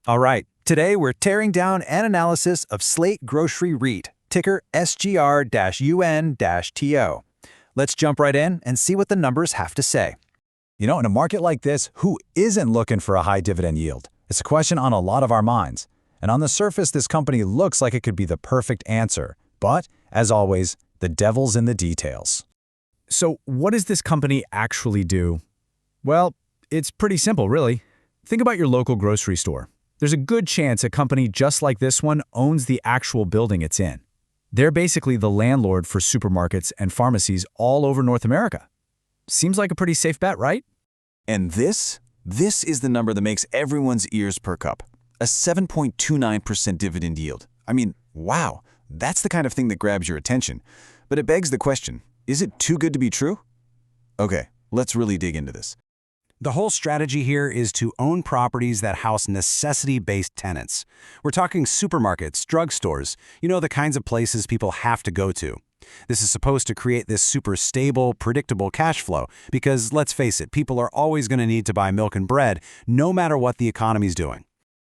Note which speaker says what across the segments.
Speaker 1: All right, today we're tearing down an analysis of Slate Grocery REIT, ticker SGR-UN.TO. Let's jump right in and see what the numbers have to say.
Speaker 2: In a market like this, who isn't looking for a high dividend yield? It's a question on a lot of our minds. And on the surface, this company looks like it could be the perfect answer. But, as always, the devil's in the details.
Speaker 3: So what does this company actually do? Well, it's pretty simple, really. Think about your local grocery store. There's a good chance a company just like this one owns the actual building it's in. They're basically the landlord for supermarkets and pharmacies all over North America. Seems like a pretty safe bet, right?
Speaker 4: And this is the number that makes everyone's ears perk up. A 7.29% dividend yield. I mean, wow, that's the kind of thing that grabs your attention. But it begs the question, is it too good to be true? Okay, let's really dig into this.
Speaker 1: The whole strategy here is to own properties that house necessity-based tenants. We're talking supermarkets, drugstores, the kinds of places people have to go to. This is supposed to create this super stable, predictable cash flow because, let's face it, people are always going to need to buy milk and bread no matter what the economy's doing.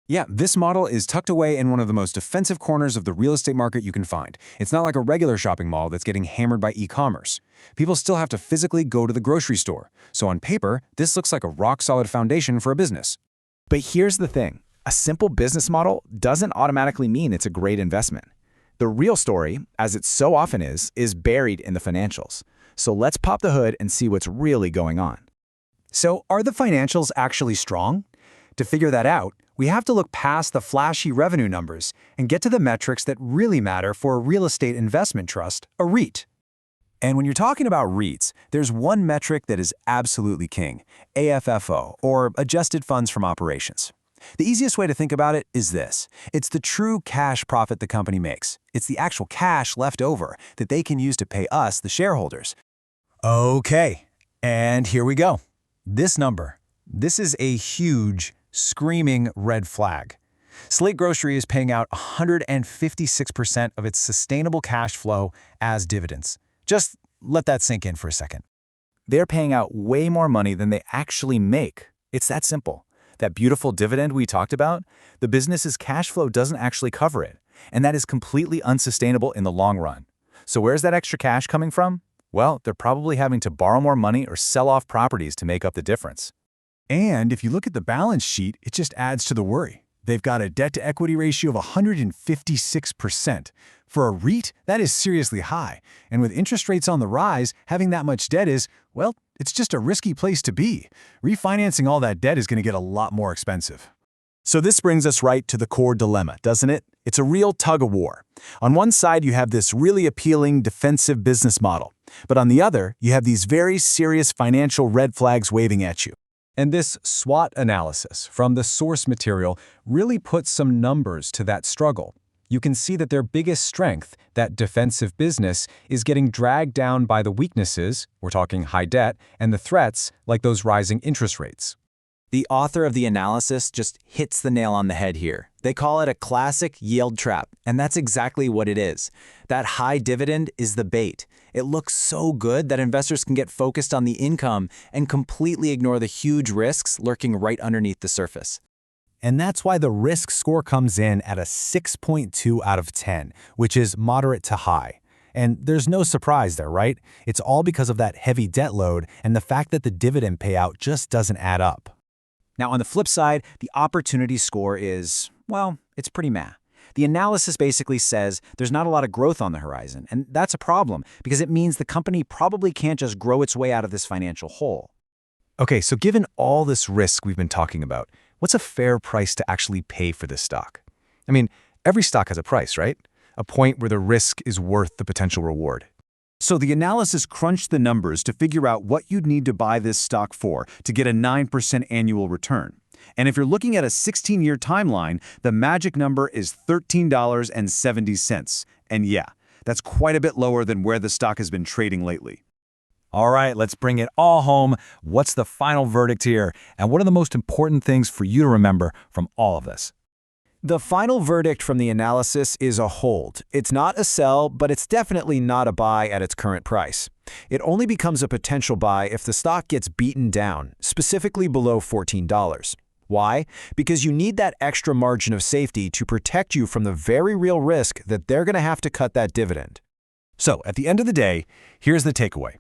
Speaker 5: Yeah, this model is tucked away in one of the most defensive corners of the real estate market you can find. It's not like a regular shopping mall that's getting hammered by e-commerce. People still have to physically go to the grocery store. So on paper, this looks like a rock-solid foundation for a business.
Speaker 3: But here's the thing. A simple business model doesn't automatically mean it's a great investment. The real story, as it so often is buried in the financials. So let's pop the hood and see what's really going on.
Speaker 1: So are the financials actually strong? To figure that out, we have to look past the flashy revenue numbers and get to the metrics that really matter for a real estate investment trust, a REIT.
Speaker 4: And when you're talking about REITs, there's one metric that is absolutely king, AFFO, or adjusted funds from operations. The easiest way to think about it is this. It's the true cash profit the company makes. It's the actual cash left over that they can use to pay us, the shareholders.
Speaker 1: Okay, and here we go. This number. This is a huge, screaming red flag. Slate Grocery is paying out 156% of its sustainable cash flow as dividends. Just let that sink in for a second.
Speaker 3: They're paying out way more money than they actually make. It's that simple. That beautiful dividend we talked about, the business's cash flow doesn't actually cover it, and that is completely unsustainable in the long run. So where's that extra cash coming from? Well, they're probably having to borrow more money or sell off properties to make up the difference.
Speaker 2: And if you look at the balance sheet, it just adds to the worry. They've got a debt-to-equity ratio of 156%. For a REIT, that is seriously high. And with interest rates on the rise, having that much debt is, well, it's just a risky place to be. Refinancing all that debt is going to get a lot more expensive.
Speaker 4: So this brings us right to the core dilemma, doesn't it? It's a real tug-of-war. On one side, you have this really appealing defensive business model. But on the other, you have these very serious financial red flags waving at you.
Speaker 5: And this SWOT analysis from the source material really puts some numbers to that struggle. You can see that their biggest strength, that defensive business, is getting dragged down by the weaknesses, we're talking high debt, and the threats, like those rising interest rates.
Speaker 4: The author of the analysis just hits the nail on the head here. They call it a classic yield trap, and that's exactly what it is. That high dividend is the bait. It looks so good that investors can get focused on the income and completely ignore the huge risks lurking right underneath the surface.
Speaker 1: And that's why the risk score comes in at a 6.2 out of 10, which is moderate to high. And there's no surprise there, right? It's all because of that heavy debt load and the fact that the dividend payout just doesn't add up.
Speaker 6: Now, on the flip side, the opportunity score is, well, it's pretty meh. The analysis basically says there's not a lot of growth on the horizon, and that's a problem because it means the company probably can't just grow its way out of this financial hole.
Speaker 1: Okay, so given all this risk we've been talking about, what's a fair price to actually pay for this stock? I mean, every stock has a price, right? A point where the risk is worth the potential reward.
Speaker 4: So the analysis crunched the numbers to figure out what you'd need to buy this stock for to get a 9% annual return. And if you're looking at a 16-year timeline, the magic number is $13.70. And yeah, that's quite a bit lower than where the stock has been trading lately.
Speaker 2: All right, let's bring it all home. What's the final verdict here? And what are the most important things for you to remember from all of this?
Speaker 6: The final verdict from the analysis is a hold. It's not a sell, but it's definitely not a buy at its current price. It only becomes a potential buy if the stock gets beaten down, specifically below $14. Why? Because you need that extra margin of safety to protect you from the very real risk that they're going to have to cut that dividend.
Speaker 1: So, at the end of the day, here's the takeaway.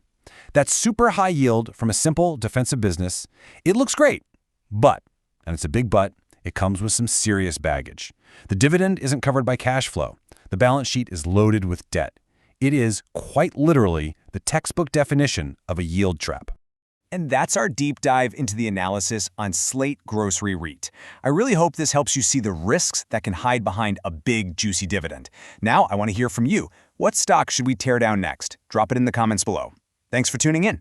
Speaker 1: That super high yield from a simple defensive business, it looks great. But, and it's a big but, it comes with some serious baggage. The dividend isn't covered by cash flow. The balance sheet is loaded with debt. It is, quite literally, the textbook definition of a yield trap.
Speaker 3: And that's our deep dive into the analysis on Slate Grocery REIT. I really hope this helps you see the risks that can hide behind a big, juicy dividend. Now, I want to hear from you. What stock should we tear down next? Drop it in the comments below. Thanks for tuning in.